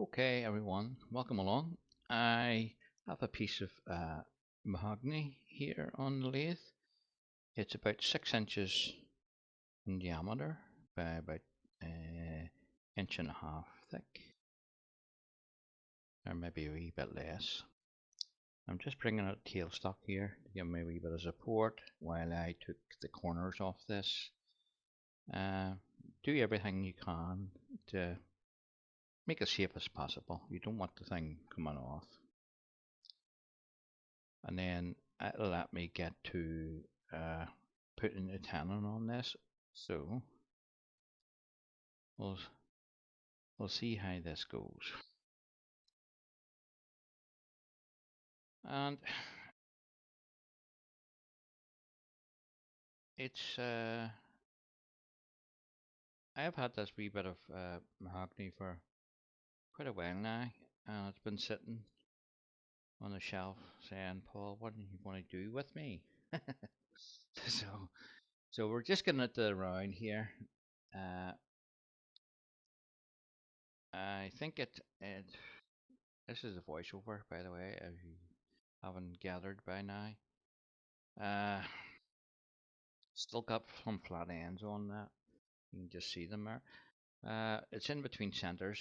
Okay, everyone, welcome along. I have a piece of mahogany here on the lathe. It's about 6 inches in diameter by about inch and a half thick, or maybe a wee bit less. I'm just bringing out tailstock here to give me a wee bit of support while I took the corners off this. Do everything you can to make it safe as possible. You don't want the thing coming off. And then it'll let me get to putting the tannin on this. So we'll see how this goes. And it's I have had this wee bit of mahogany for quite a while now, and it's been sitting on the shelf saying, "Paul, what are you going to do with me?" so we're just getting it around here. Uh, I think it this is a voiceover, by the way, if you haven't gathered by now. Uh, Still got some flat ends on that. You can just see them there. It's in between centers,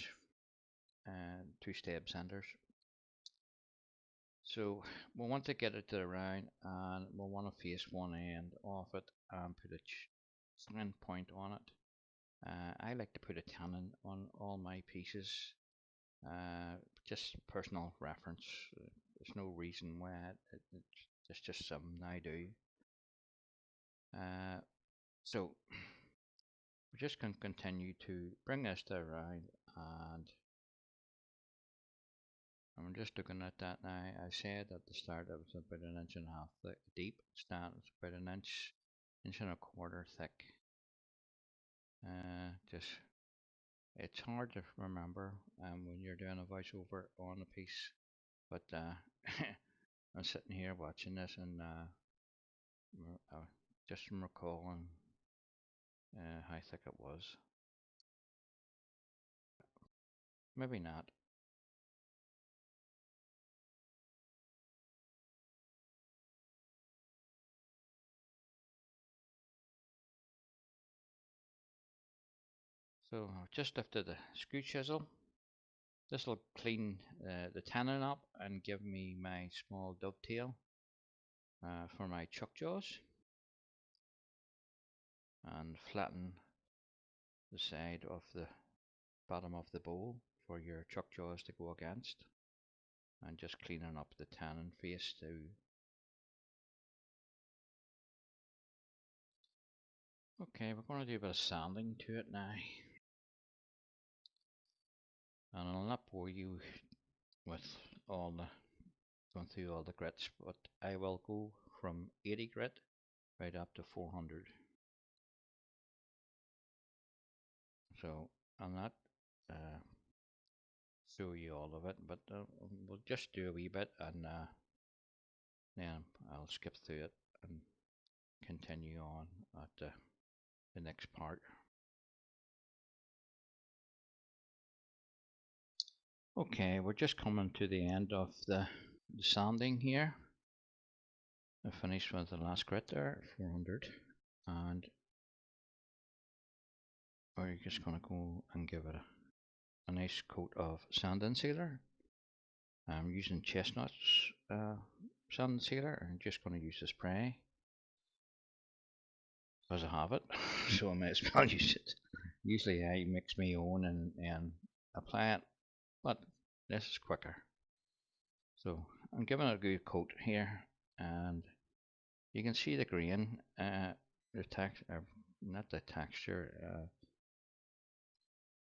two stab centers. So we want to get it to the round, and we want to face one end off it and put a skin point on it. I like to put a tannin on all my pieces, just personal reference. There's no reason why it's just something I do. So we're just going to continue to bring this to around, and I'm just looking at that now. I said at the start it was about an inch and a half thick, deep. It's about an inch and a quarter thick. Just it's hard to remember when you're doing a voiceover on a piece, but I'm sitting here watching this and just from recalling how thick it was. Maybe not. So I've just lifted the screw chisel. This will clean the tannin up and give me my small dovetail for my chuck jaws, and flatten the side of the bottom of the bowl for your chuck jaws to go against, and just cleaning up the tannin face too. Okay, we're going to do a bit of sanding to it now, and I'll not bore you with all the going through all the grits, but I will go from 80 grit right up to 400. So I'll not show you all of it, but we'll just do a wee bit, and then I'll skip through it and continue on at the next part. Okay, we're just coming to the end of the sanding here. I finished with the last grit there, 400, and we're just going to go and give it a nice coat of sanding sealer. I'm using Chestnut's sanding sealer. I'm just going to use the spray because I have it, so I may as well use it. Usually I mix my own and apply it, but this is quicker. So I'm giving it a good coat here, and you can see the grain, the not the texture,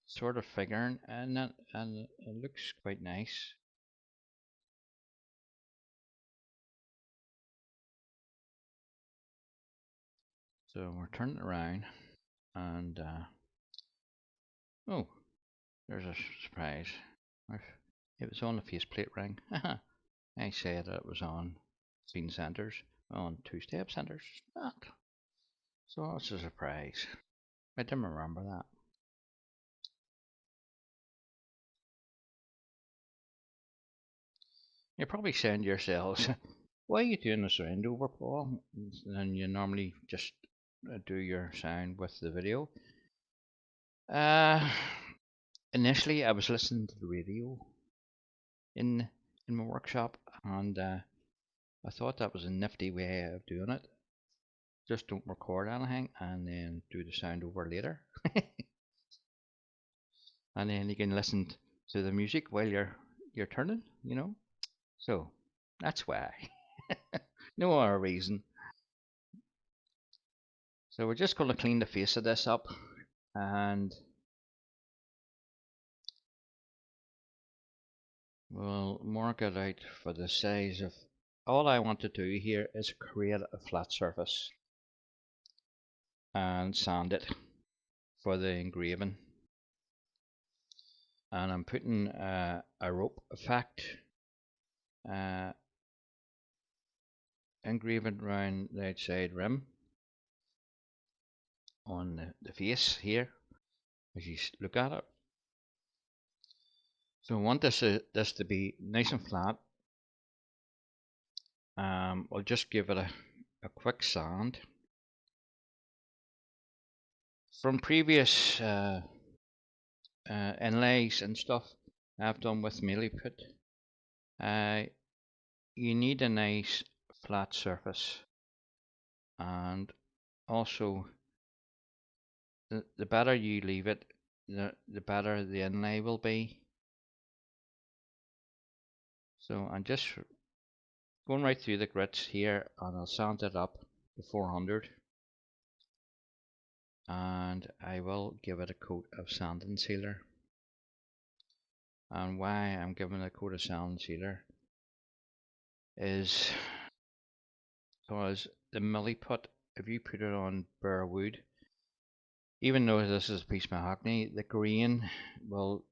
sort of figuring, and it looks quite nice. So we're turning it around, and oh, there's a surprise. It was on the faceplate ring. I said that it was on clean centers, on two-step centers. Not. So it's a surprise. I didn't remember that. You're probably saying to yourselves, why are you doing the sound over, Paul? And you normally just do your sound with the video. Uh, Initially, I was listening to the radio in my workshop, and I thought that was a nifty way of doing it. Just don't record anything, and then do the sound over later, and then you can listen to the music while you're turning, you know. So that's why. No other reason. So we're just going to clean the face of this up and we'll mark it out for the size of. All I want to do here is create a flat surface and sand it for the engraving. And I'm putting a rope effect engraving around the outside rim on the face here as you look at it. So I want this to be nice and flat. I'll just give it a quick sand. From previous inlays and stuff I've done with milliput, you need a nice flat surface, and also the better you leave it, the better the inlay will be. So I'm just going right through the grits here, and I'll sand it up to 400, and I will give it a coat of sanding sealer. And why I'm giving a coat of sanding sealer is because the milliput, if you put it on bare wood, even though this is a piece of mahogany, the grain will,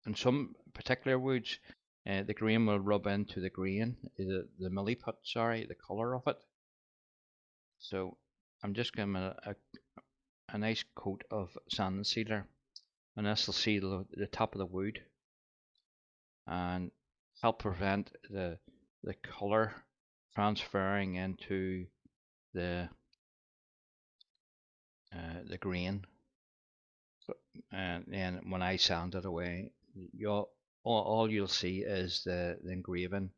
in some particular woods, the grain will rub into the grain, the milliput, sorry, the colour of it. So I'm just giving it a nice coat of sanding sealer, and this will seal the top of the wood and help prevent the colour transferring into the grain. So, and then when I sand it away, all you'll see is the engraving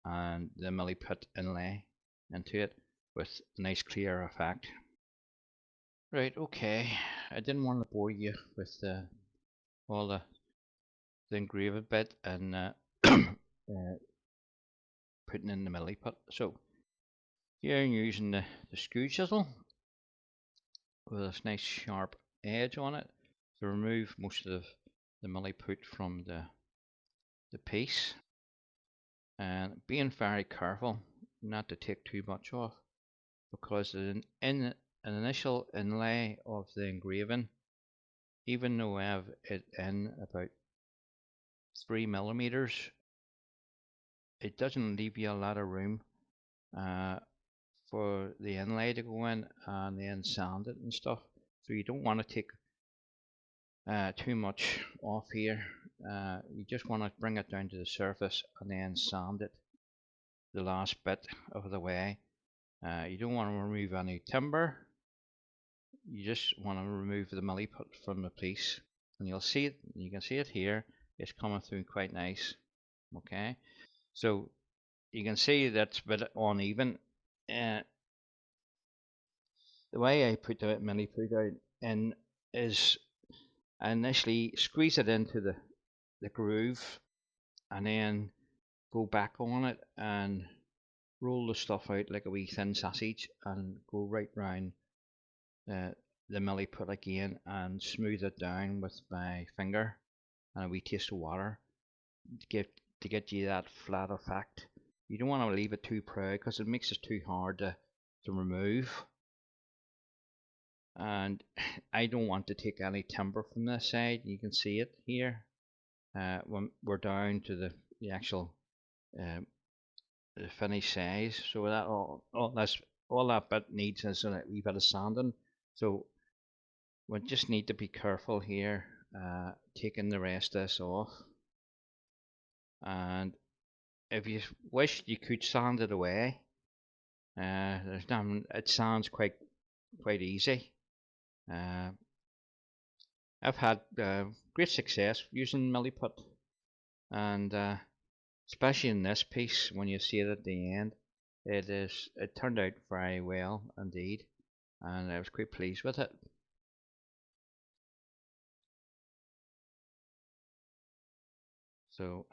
and the milliput inlay into it with a nice clear effect. Right, okay. I didn't want to bore you with all the engraving bit and putting in the milliput. So here I'm using the skew chisel with this nice sharp edge on it to remove most of the milliput from the piece, and being very careful not to take too much off, because in an initial inlay of the engraving, even though I have it in about 3 millimeters, it doesn't leave you a lot of room for the inlay to go in and then sand it and stuff. So you don't want to take too much off here. You just want to bring it down to the surface and then sand it the last bit of the way. You don't want to remove any timber. You just want to remove the milliput from the piece, and you'll see it. You can see it here. It's coming through quite nice. Okay, so you can see that's a bit uneven. The way I put the milliput out in is I initially squeeze it into the groove, and then go back on it and roll the stuff out like a wee thin sausage and go right round the milliput again and smooth it down with my finger and a wee taste of water to get you that flat effect. You don't want to leave it too proud because it makes it too hard to remove, and I don't want to take any timber from this side. You can see it here when we're down to the actual the finished size. So that all that bit needs is a wee bit of sanding. So we just need to be careful here, taking the rest of this off. And if you wish, you could sand it away. There's nothing. It sounds quite easy. Uh, I've had great success using milliput, and especially in this piece, when you see it at the end, it turned out very well indeed, and I was quite pleased with it. So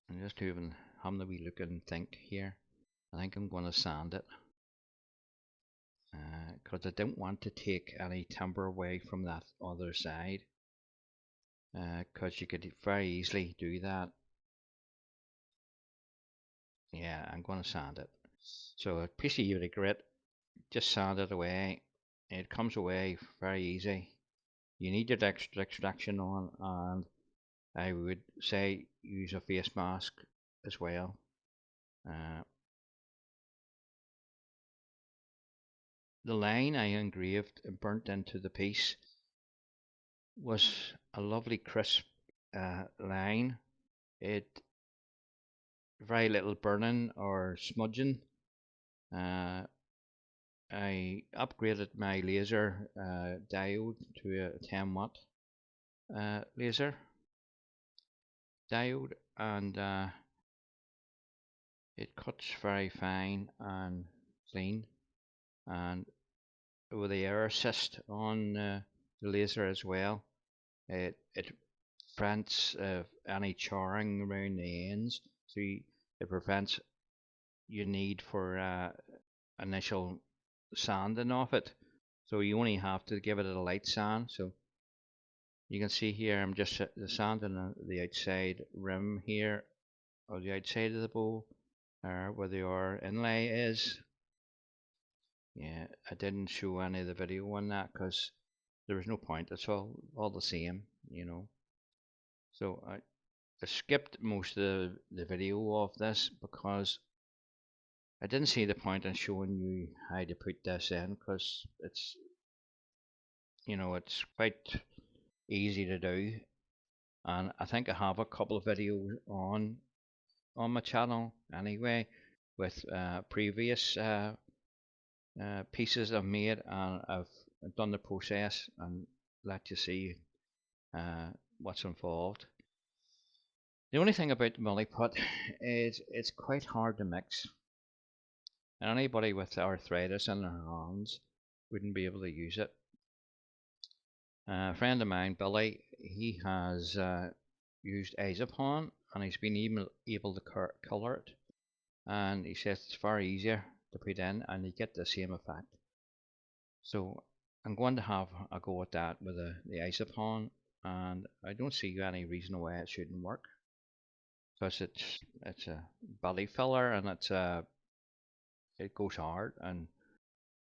I'm just even having a wee look and think here. I think I'm going to sand it because I don't want to take any timber away from that other side, because you could very easily do that. Yeah, I'm going to sand it. So a piece of uric grit, just sand it away. It comes away very easy. You need your extraction on, and I would say use a face mask as well. Uh, the line I engraved and burnt into the piece was a lovely crisp line. It very little burning or smudging. Uh, I upgraded my laser diode to a 10 watt laser diode, and it cuts very fine and clean. And with the air assist on the laser as well, it prevents any charring around the ends. So it prevents your need for initial sanding of it. So you only have to give it a light sand. So you can see here I'm just sanding the outside rim here, or the outside of the bowl, where the inlay is. Yeah, I didn't show any of the video on that because there was no point. It's all the same, you know. So I skipped most of the video of this because I didn't see the point in showing you how to put this in, because it's quite easy to do, and I think I have a couple of videos on my channel anyway with previous pieces I've made, and I've done the process and let you see uh, what's involved. The only thing about the milliput is it's quite hard to mix, and anybody with arthritis in their hands wouldn't be able to use it. A friend of mine, Billy, he has used Isopon, and he's been able to colour it, and he says it's far easier to put in and you get the same effect. So I'm going to have a go at that with the Isopon, and I don't see any reason why it shouldn't work, because it's a belly filler, and it goes hard, and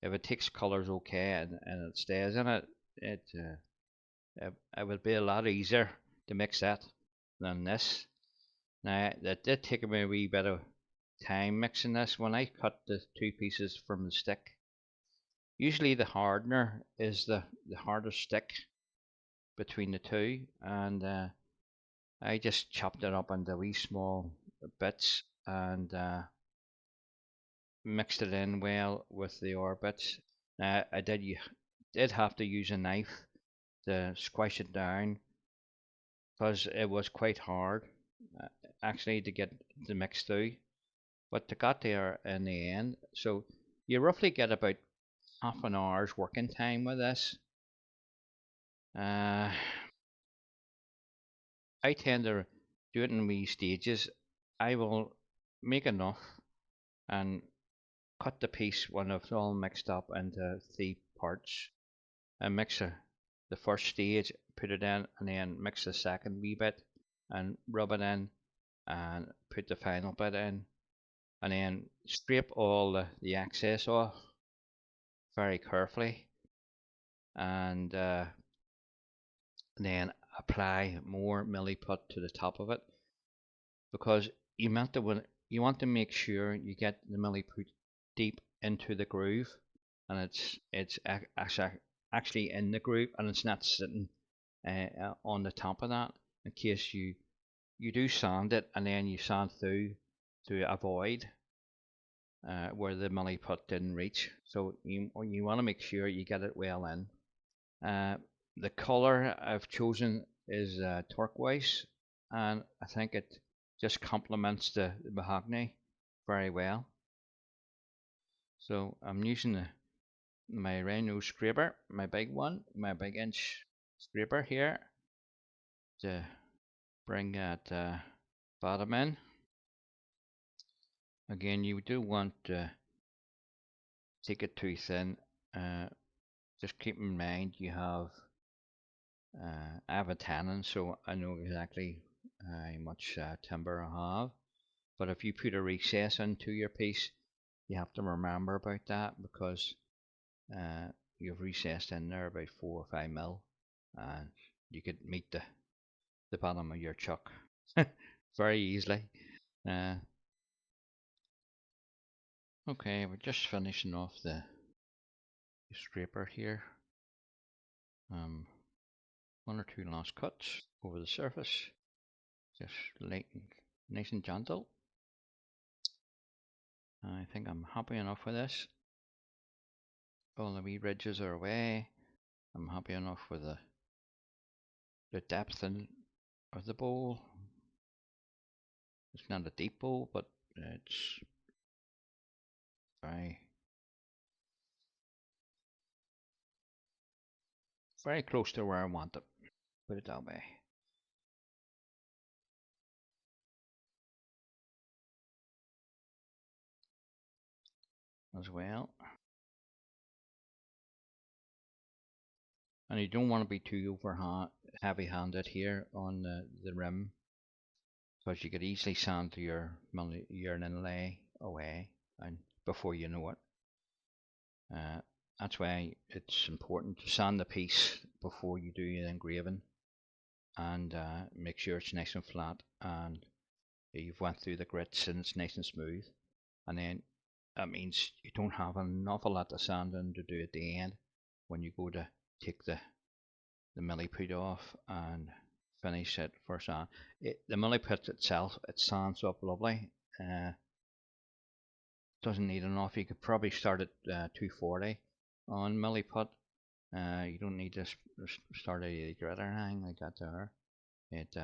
if it takes colours okay and it stays in it, it would be a lot easier to mix that than this. Now that did take me a wee bit of time mixing this. When I cut the two pieces from the stick, usually the hardener is the harder stick between the two, and I just chopped it up into wee small bits and mixed it in well with the orbits. Now I did have to use a knife to squish it down because it was quite hard uh, actually to get the mix through, but they got there in the end. So you roughly get about half an hour's working time with this. Uh, I tend to do it in wee stages. I will make enough and cut the piece when it's all mixed up into 3 parts, and mix the first stage, put it in, and then mix the second wee bit and rub it in, and put the final bit in, and then scrape all the excess off very carefully, and then apply more milliput to the top of it, because you want to make sure you get the milliput deep into the groove, and it's actually in the groove, and it's not sitting on the top of that, in case you do sand it and then you sand through to avoid where the millie put didn't reach. So you want to make sure you get it well in. The color I've chosen is turquoise, and I think it just complements the mahogany very well. So I'm using my Rhino scraper, my big one, my big inch scraper here to bring that bottom in. Again, you do want to take it too thin. Just keep in mind you have I have a tannin, so I know exactly how much timber I have. But if you put a recess into your piece, you have to remember about that, because you've recessed in there about 4 or 5 mil, and you could meet the bottom of your chuck very easily. Okay, we're just finishing off the scraper here. One or two last cuts over the surface, just nice and gentle. I think I'm happy enough with this. All the wee ridges are away. I'm happy enough with the depth of the bowl. It's not a deep bowl, but it's very close to where I want it. Put it that way. As well. And you don't want to be too heavy-handed here on the rim, because you could easily sand your inlay away and before you know it. That's why it's important to sand the piece before you do the engraving, and make sure it's nice and flat and you've went through the grits and it's nice and smooth. And then that means you don't have an awful lot of sanding to do at the end when you go to take the milliput off and finish it for sand. The milliput itself, it sands up lovely. Doesn't need enough. You could probably start at 240 on milliput. You don't need to start at 80 grit or anything like that there. It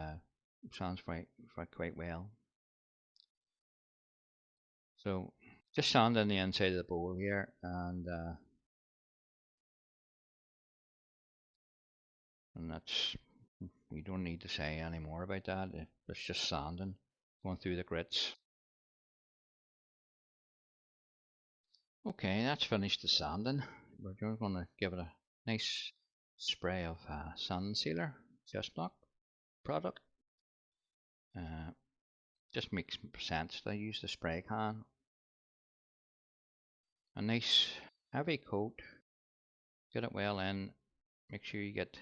sands quite well. So just sand on the inside of the bowl here, and that's, you don't need to say any more about that. It's just sanding, going through the grits. Okay, that's finished the sanding. We're just going to give it a nice spray of sand sealer, Chestnut product. Just makes sense to use the spray can. A nice heavy coat, get it well in, make sure you get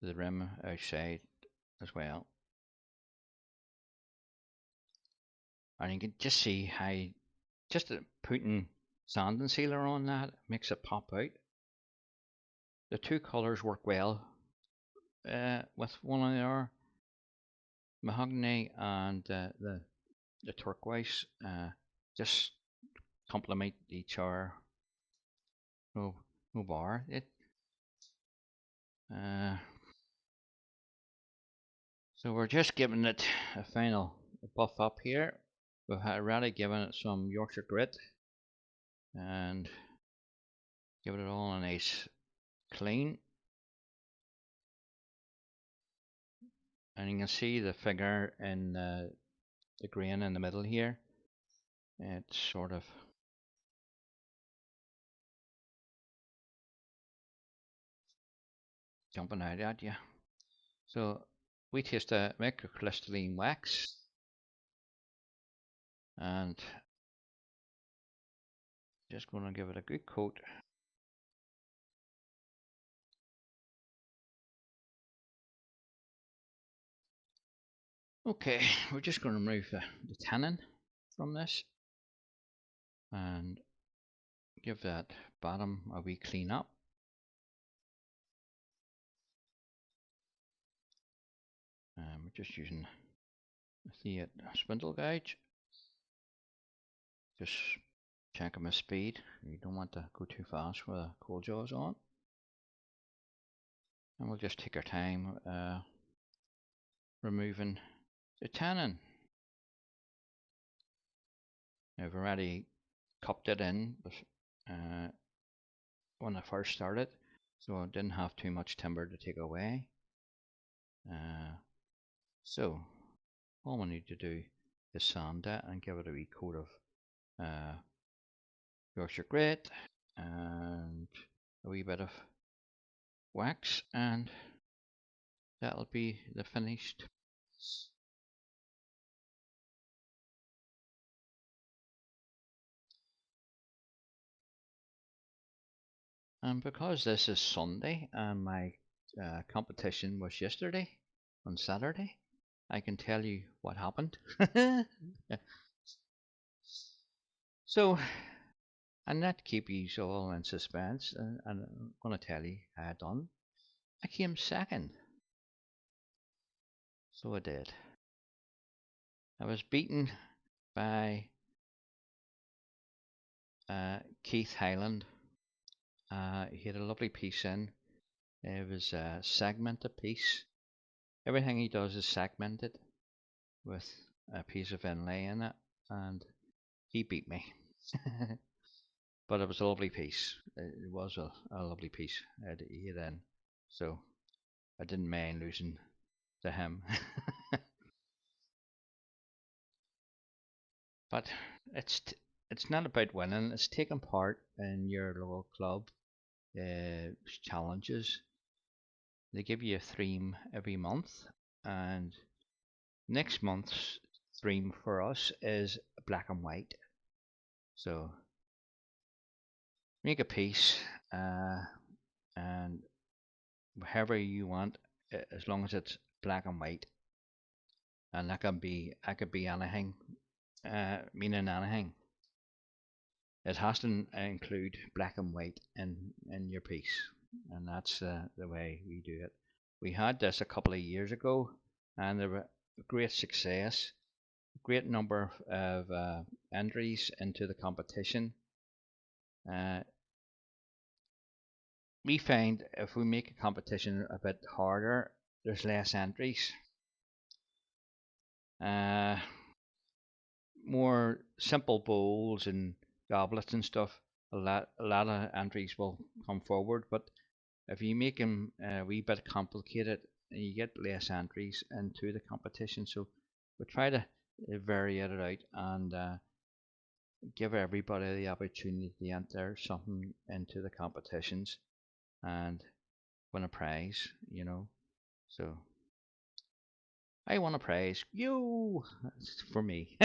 the rim outside as well. And you can just see how just putting sanding sealer on that makes it pop out. The two colours work well with one another. Mahogany and the turquoise just complement each other. No bar. So we're just giving it a final buff up here. We've already given it some Yorkshire grit and give it all a nice clean. And you can see the figure in the grain in the middle here. It's sort of jumping out at you. So we taste a microcrystalline wax, and just going to give it a good coat. Okay, we're just going to remove the tannin from this and give that bottom a wee clean up. just using the spindle gauge, just checking my speed. You don't want to go too fast with the coal jaws on. And we'll just take our time removing the tannin. I've already cupped it in when I first started, so I didn't have too much timber to take away. So all we need to do is sand it and give it a wee coat of Yorkshire grit and a wee bit of wax, and that'll be the finished. And because this is Sunday and my competition was yesterday on Saturday, I can tell you what happened. So, and not keep you all in suspense, and I'm going to tell you how I done. I came second. So I did. I was beaten by Keith Hyland. He had a lovely piece in. It was a segmented piece. Everything he does is segmented with a piece of inlay in it, and he beat me. But it was a lovely piece. It was a lovely piece he had in, so I didn't mind losing to him. But it's not about winning. It's taking part in your local club challenges. They give you a theme every month, and next month's theme for us is black and white. So make a piece, and however you want, as long as it's black and white, and that could be anything, meaning anything. It has to include black and white in your piece, and that's the way we do it. We had this a couple of years ago, and there were great success, great number of entries into the competition. We find if we make a competition a bit harder, there's less entries. More simple bowls and goblets and stuff, a lot of entries will come forward. But if you make them a wee bit complicated, you get less entries into the competition. So we try to vary it out and give everybody the opportunity to enter something into the competitions and win a prize, So I won a prize. You for me.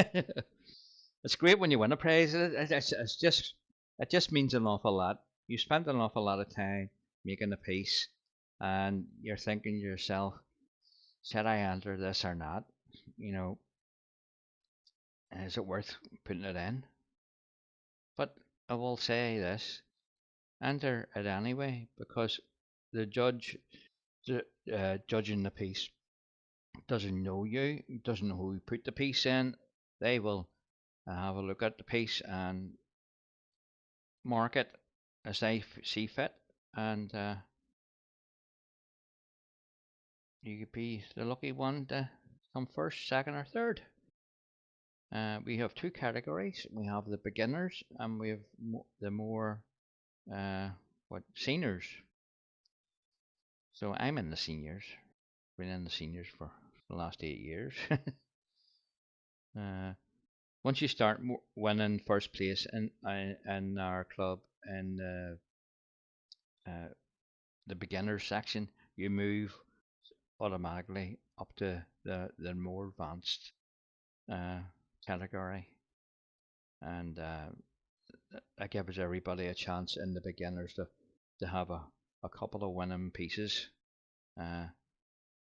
It's great when you win a prize. It just means an awful lot. You spent an awful lot of time making a piece, and you're thinking to yourself, should I enter this or not? You know, is it worth putting it in? But I will say this: enter it anyway, because the judge, judging the piece, doesn't know you, doesn't know who put the piece in. They will have a look at the piece and mark it as they see fit, and you could be the lucky one to come first, second, or third. We have two categories. We have the beginners, and we have the more seniors. So I'm in the seniors. Been in the seniors for the last 8 years. Once you start winning first place in our club in the beginners section, you move automatically up to the more advanced category, and that gives everybody a chance in the beginners to have a couple of winning pieces.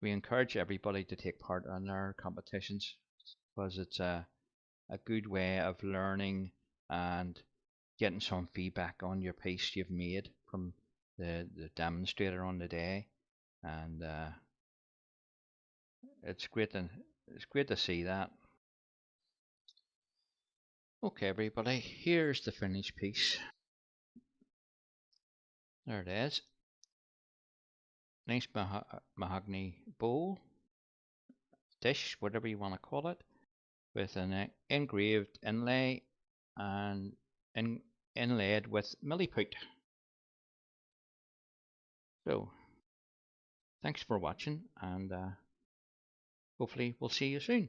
We encourage everybody to take part in our competitions because it's a good way of learning and getting some feedback on your piece you've made from the demonstrator on the day, and it's great to see that. Okay, everybody, here's the finished piece. There it is. Nice mahogany bowl, dish, whatever you want to call it, with an engraved inlay and inlaid with milliput. So, thanks for watching, and hopefully we'll see you soon.